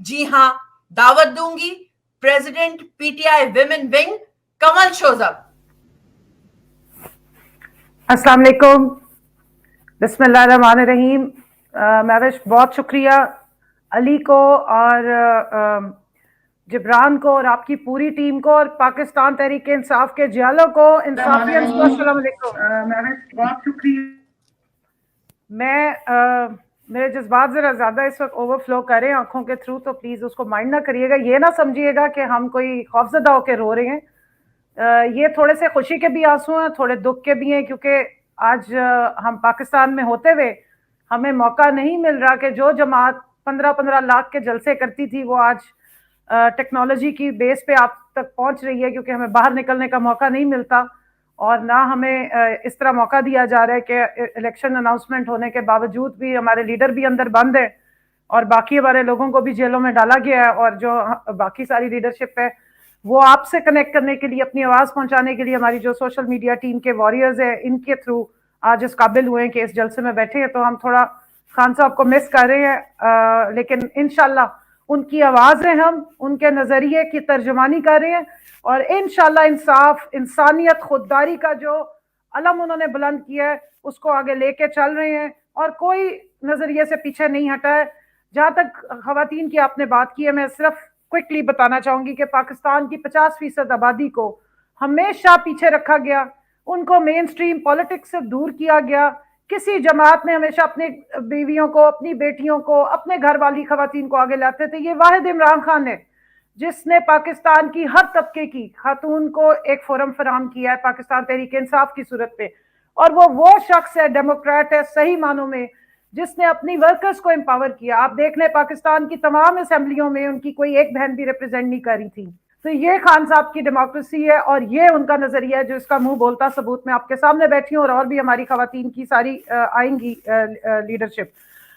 जी हाँ, दावत दूंगी प्रेसिडेंट पीटीआई विमेन विंग कमल शोजब। अस्सलाम वालेकुम, बिस्मिल्लाहिर्रहमानिर्रहीम। महविश बहुत शुक्रिया अली को और जिब्रान को और आपकी पूरी टीम को और पाकिस्तान तहरीक इंसाफ के जियालों को, इंसाफियंस को अस्सलाम वालेकुम। महविश बहुत शुक्रिया। मैं मेरे जज्बात ज़रा ज़्यादा इस वक्त ओवरफ्लो कर रहे हैं आंखों के थ्रू, तो प्लीज़ उसको माइंड ना करिएगा। ये ना समझिएगा कि हम कोई खौफजदा होकर रो रहे हैं। ये थोड़े से खुशी के भी आंसू हैं, थोड़े दुख के भी हैं, क्योंकि आज हम पाकिस्तान में होते हुए हमें मौका नहीं मिल रहा कि जो जमात 15-15 लाख के जलसे करती थी वो आज टेक्नोलॉजी की बेस पे आप तक पहुंच रही है, क्योंकि हमें बाहर निकलने का मौका नहीं मिलता और ना हमें इस तरह मौका दिया जा रहा है कि इलेक्शन अनाउंसमेंट होने के बावजूद भी हमारे लीडर भी अंदर बंद है और बाकी हमारे लोगों को भी जेलों में डाला गया है, और जो बाकी सारी लीडरशिप है वो आपसे कनेक्ट करने के लिए, अपनी आवाज़ पहुंचाने के लिए हमारी जो सोशल मीडिया टीम के वॉरियर्स है इनके थ्रू आज इस काबिल हुए हैं कि इस जलसे में बैठे हैं। तो हम थोड़ा खान साहब को मिस कर रहे हैं, लेकिन इंशाल्लाह उनकी आवाज़ें हम उनके नज़रिए की तर्जुमानी कर रहे हैं और इंशाल्लाह इंसाफ, इंसानियत, खुददारी का जो अलम उन्होंने बुलंद किया है उसको आगे लेके चल रहे हैं और कोई नज़रिए से पीछे नहीं हटा है। जहाँ तक खवातीन की आपने बात की है, मैं सिर्फ क्विकली बताना चाहूंगी कि पाकिस्तान की 50% आबादी को हमेशा पीछे रखा गया, उनको मेन स्ट्रीम पॉलिटिक्स से दूर किया गया। किसी जमात ने हमेशा अपनी बीवियों को, अपनी बेटियों को, अपने घर वाली खवातीन को आगे लाते थे। ये वाहिद इमरान खान है जिसने पाकिस्तान की हर तबके की खातून को एक फोरम फराहम किया है पाकिस्तान तहरीक इंसाफ की सूरत पे, और वो शख्स है, डेमोक्रेट है सही मानों में, जिसने अपनी वर्कर्स को एम्पावर किया। आप देख लें पाकिस्तान की तमाम असेंबलियों में उनकी कोई एक बहन भी रिप्रेजेंट नहीं करी थी। तो ये खान साहब की डेमोक्रेसी है और ये उनका नजरिया है जो इसका मुंह बोलता सबूत में आपके सामने बैठी हूँ, और भी हमारी खवातीन की सारी आएंगी लीडरशिप।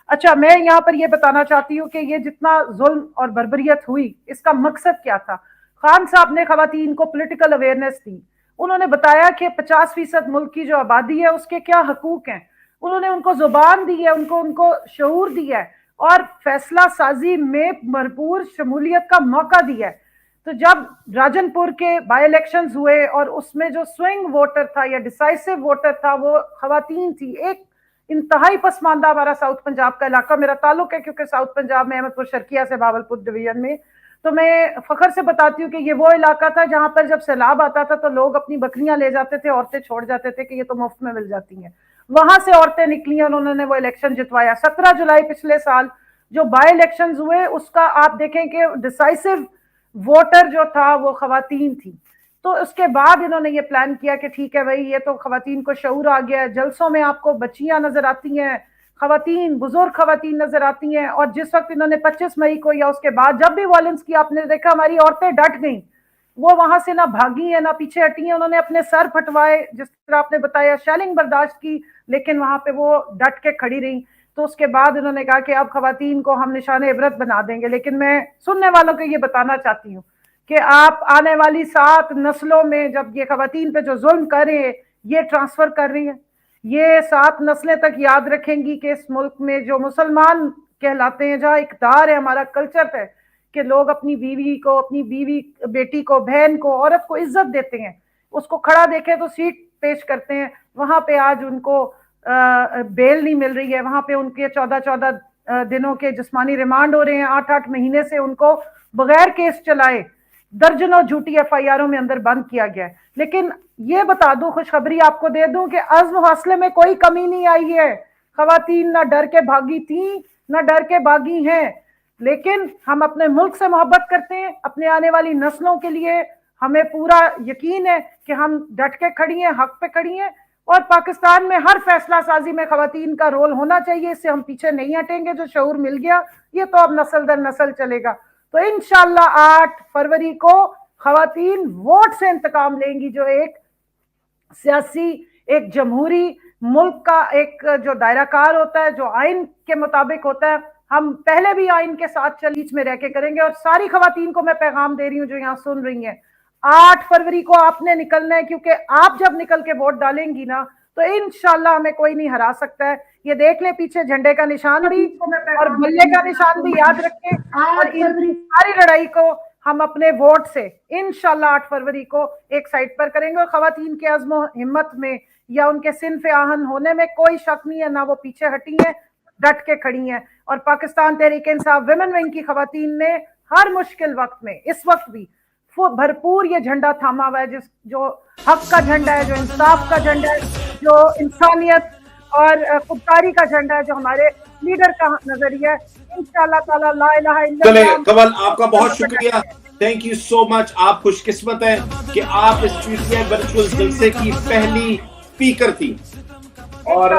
अच्छा, मैं यहाँ पर ये बताना चाहती हूँ कि ये जितना जुल्म और बर्बरियत हुई इसका मकसद क्या था। खान साहब ने खवातीन को पॉलिटिकल अवेयरनेस दी, उन्होंने बताया कि 50% मुल्क की जो आबादी है उसके क्या हकूक हैं, उन्होंने उनको जुबान दी है, उनको शऊर दिया है और फैसला साजी में भरपूर शमूलियत का मौका दिया है। तो जब राजनपुर के बाई इलेक्शंस हुए और उसमें जो स्विंग वोटर था या डिसाइसिव वोटर था वो खवातीन थी। एक इंतहाई पसमानदा हमारा साउथ पंजाब का इलाका, मेरा ताल्लुक है क्योंकि साउथ पंजाब में अहमदपुर शर्किया से भावलपुर डिवीजन में, तो मैं फखर से बताती हूँ कि ये वो इलाका था जहां पर जब सैलाब आता था तो लोग अपनी बकरियां ले जाते थे, औरतें छोड़ जाते थे कि ये तो मुफ्त में मिल जाती हैं। वहां से औरतें निकली और उन्होंने वो इलेक्शन जितवाया। 17 जुलाई पिछले साल जो बाई इलेक्शन हुए उसका आप देखें कि डिसाइसिव वोटर जो था वो खवातीन थी। तो उसके बाद इन्होंने ये प्लान किया कि ठीक है भाई, ये तो खवातीन को शऊर आ गया है, जलसों में आपको बच्चियां नजर आती हैं, खवातीन, बुजुर्ग खवातीन नजर आती हैं। और जिस वक्त इन्होंने 25 मई को या उसके बाद जब भी वॉयलेंस किया, आपने देखा हमारी औरतें डट गई, वो वहां से ना भागी है ना पीछे हटी है, उन्होंने अपने सर फटवाए, जिस तरह आपने बताया, शेलिंग बर्दाश्त की, लेकिन वहां पे वो डट के खड़ी रही। तो उसके बाद उन्होंने कहा कि अब खवातीन को हम निशाने इबरत बना देंगे। लेकिन मैं सुनने वालों को ये बताना चाहती हूँ कि आप आने वाली 7 नस्लों में जब ये खवातीन पे जो जुल्म कर रहे हैं ये ट्रांसफर कर रही है, ये 7 नस्लें तक याद रखेंगी कि इस मुल्क में जो मुसलमान कहलाते हैं, जहाँ इक़्तिदार है, हमारा कल्चर है कि लोग अपनी बीवी को, अपनी बीवी, बेटी को, बहन को, औरत को इज्जत देते हैं, उसको खड़ा देखे तो सीट पेश करते हैं। वहां पे आज उनको बेल नहीं मिल रही है, वहां पे उनके 14-14 दिनों के जिस्मानी रिमांड हो रहे हैं, 8-8 महीने से उनको बगैर केस चलाए दर्जनों झूठी एफआईआरों में अंदर बंद किया गया है। लेकिन ये बता दूं, खुशखबरी आपको दे दूं कि अज़्म हौसले में कोई कमी नहीं आई है। खवातीन ना डर के भागी थी ना डर के भागी हैं, लेकिन हम अपने मुल्क से मोहब्बत करते हैं, अपने आने वाली नस्लों के लिए हमें पूरा यकीन है कि हम डट के खड़ी हैं, हक पे खड़ी हैं, और पाकिस्तान में हर फैसला साजी में खवातीन का रोल होना चाहिए, इससे हम पीछे नहीं हटेंगे। जो शऊर मिल गया ये तो अब नस्ल दर नस्ल चलेगा। तो इंशाल्लाह 8 फरवरी को खवातीन वोट से इंतकाम लेंगी, जो एक सियासी, एक जमहूरी मुल्क का एक जो दायराकार होता है, जो आइन के मुताबिक होता है, हम पहले भी आइन के साथ बीच में रह के करेंगे। और सारी खवातीन को मैं पैगाम दे रही हूँ जो यहाँ सुन रही हैं, 8 फरवरी को आपने निकलना है, क्योंकि आप जब निकल के वोट डालेंगी ना तो इंशाल्लाह हमें कोई नहीं हरा सकता है। ये देख ले पीछे झंडे का निशान भी और बल्ले का निशान भी याद रखें, और इन सारी लड़ाई को हम अपने वोट से इंशाल्लाह 8 फरवरी को एक साइड पर करेंगे। और खवातीन के अज़्म हिम्मत में या उनके सिन्फ आहन होने में कोई शक नहीं है, ना वो पीछे हटी हैं, डट के खड़ी हैं। और पाकिस्तान तहरीक इंसाफ विमेन विंग की खवातीन ने हर मुश्किल वक्त में इस वक्त भी भरपूर ये झंडा थामा हुआ है, जो हक का झंडा है, जो इंसाफ का झंडा है, जो इंसानियत और खुददारी का झंडा है, जो हमारे लीडर का नजरिया है। इंशाअल्लाह ताला ला इलाहा चले इल्लल्लाह। कमल, आपका बहुत शुक्रिया, थैंक यू सो मच। आप खुशकिस्मत हैं कि आप इस पीटीआई वर्चुअल जलसे की पहली स्पीकर थी, और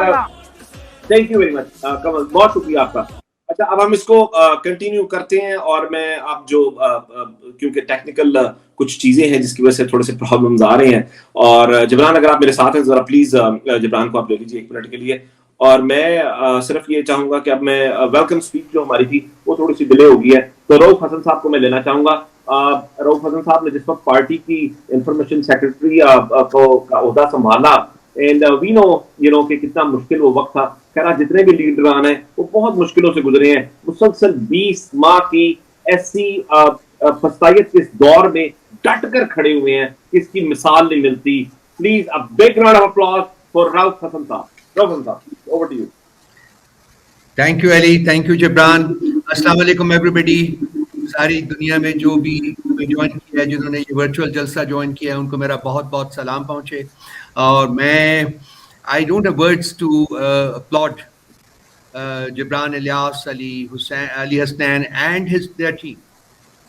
थैंक यू वेरी मच कमल, बहुत शुक्रिया आपका। अच्छा, अब हम इसको कंटिन्यू करते हैं, और मैं आप जो क्योंकि टेक्निकल कुछ चीजें हैं जिसकी वजह से थोड़े से प्रॉब्लम्स आ रहे हैं, और जबरान अगर आप मेरे साथ हैं जरा प्लीज जबरान को आप ले लीजिए 1 मिनट के लिए। और मैं सिर्फ ये चाहूंगा कि अब मैं वेलकम स्पीच जो हमारी थी वो थोड़ी सी डिले हो गई है, तो रऊफ हसन साहब को मैं लेना चाहूंगा। रऊफ हसन साहब ने जिस वक्त पार्टी की इंफॉर्मेशन सेक्रेटरी का ओहदा संभाला, एंड वी नो कि कितना मुश्किल वो वक्त था। खैर जितने भी लीडरान हैं वो बहुत मुश्किलों से गुजरे हैं, मुसलसल 20 माह की ऐसी फस्तायत के इस दौर में डट कर खड़े हुए हैं, इसकी मिसाल नहीं मिलती। Please a big round of applause for Rauf Hasan साहब। रऊफ हसन साहब, over to you. Thank you Ali, thank you Gibran. अस्सलाम वालेकुम एवरीबॉडी। सारी दुनिया में जो भी ज्वाइन किया है, जिन्होंने ये वर्चुअल जलसा ज्वाइन किया है, उनको मेरा बहुत बहुत सलाम पहुंचे। और मैं I don't have words to applaud Gibran Ilyas, Ali Hasnain and their team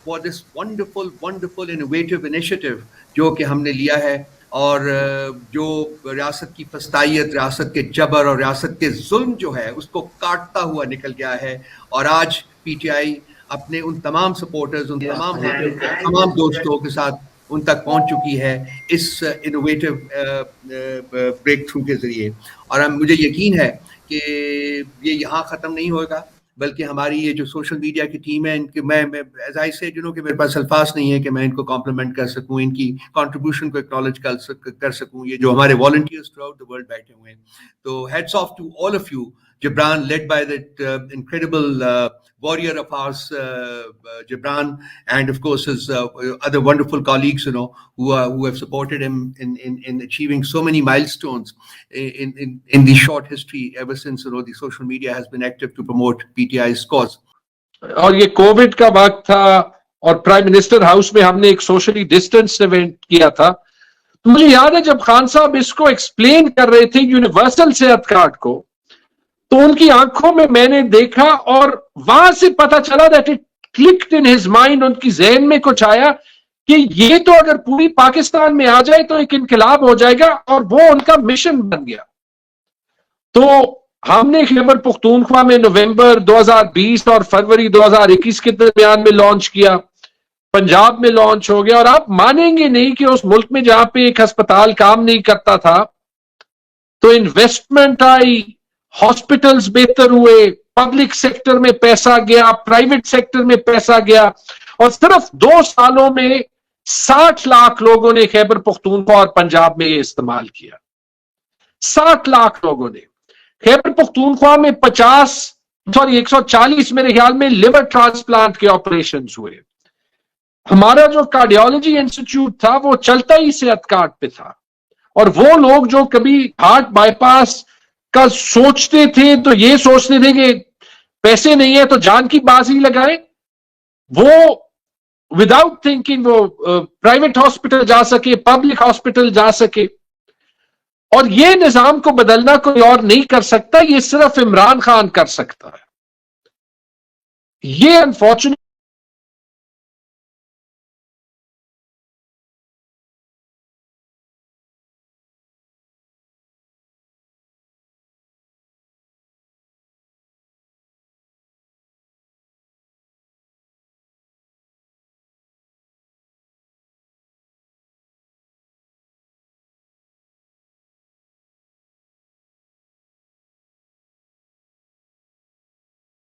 for this wonderful innovative initiative जो कि हमने लिया है, और जो रियासत की फस्तायत, रियासत के जबर और रियासत के जुल्म जो है उसको काटता हुआ निकल गया है। और आज पीटीआई अपने उन तमाम सपोर्टर्स, उन तमाम दोस्तों के साथ उन तक पहुंच चुकी है इस इनोवेटिव ब्रेक थ्रू के जरिए। और मुझे यकीन है कि ये यहाँ ख़त्म नहीं होगा, बल्कि हमारी ये जो सोशल मीडिया की टीम है, इनके मैं एज आई से कि मेरे पास अल्फाज नहीं है कि मैं इनको कॉम्प्लीमेंट कर सकूं, इनकी कंट्रीब्यूशन को एक्नॉलेज कर सकूं। ये जो हमारे volunteers throughout the world बैठे हुए हैं, तो hats off to all of you. Gibran, led by that incredible warrior of ours, Gibran, and of course his other wonderful colleagues, who have supported him in achieving so many milestones in the short history ever since the social media has been active to promote PTI's cause. और ये Covid का वक्त था, और prime minister house में हमने एक socially distance event किया था। तो मुझे याद है जब खान साहब इसको एक्सप्लेन कर रहे थे यूनिवर्सल सेहत कार्ड को, तो उनकी आंखों में मैंने देखा, और वहां से पता चला that it clicked in his mind, उनकी ज़हन में कुछ आया कि ये तो अगर पूरी पाकिस्तान में आ जाए तो एक इनकलाब हो जाएगा, और वो उनका मिशन बन गया। तो हमने खैबर पख्तूनख्वा में नवंबर 2020 और फरवरी 2021 के दरमियान में लॉन्च किया, पंजाब में लॉन्च हो गया। और आप मानेंगे नहीं कि उस मुल्क में जहां पे एक अस्पताल काम नहीं करता था, तो इन्वेस्टमेंट आई, हॉस्पिटल्स बेहतर हुए, पब्लिक सेक्टर में पैसा गया, प्राइवेट सेक्टर में पैसा गया, और सिर्फ 2 सालों में 60 लाख लोगों ने खैबर पख्तूनख्वा और पंजाब में ये इस्तेमाल किया। 60 लाख लोगों ने। खैबर पख्तूनख्वा में 140 मेरे ख्याल में लिवर ट्रांसप्लांट के ऑपरेशंस हुए। हमारा जो कार्डियोलॉजी इंस्टीट्यूट था वो चलता ही सेहत कार्ड पे था, और वो लोग जो कभी हार्ट बाईपास का सोचते थे तो ये सोचते थे कि पैसे नहीं है तो जान की बाजी लगाए, वो विदाउट थिंकिंग वो प्राइवेट हॉस्पिटल जा सके, पब्लिक हॉस्पिटल जा सके। और ये निजाम को बदलना कोई और नहीं कर सकता, ये सिर्फ इमरान खान कर सकता है। ये अनफॉर्चुनेट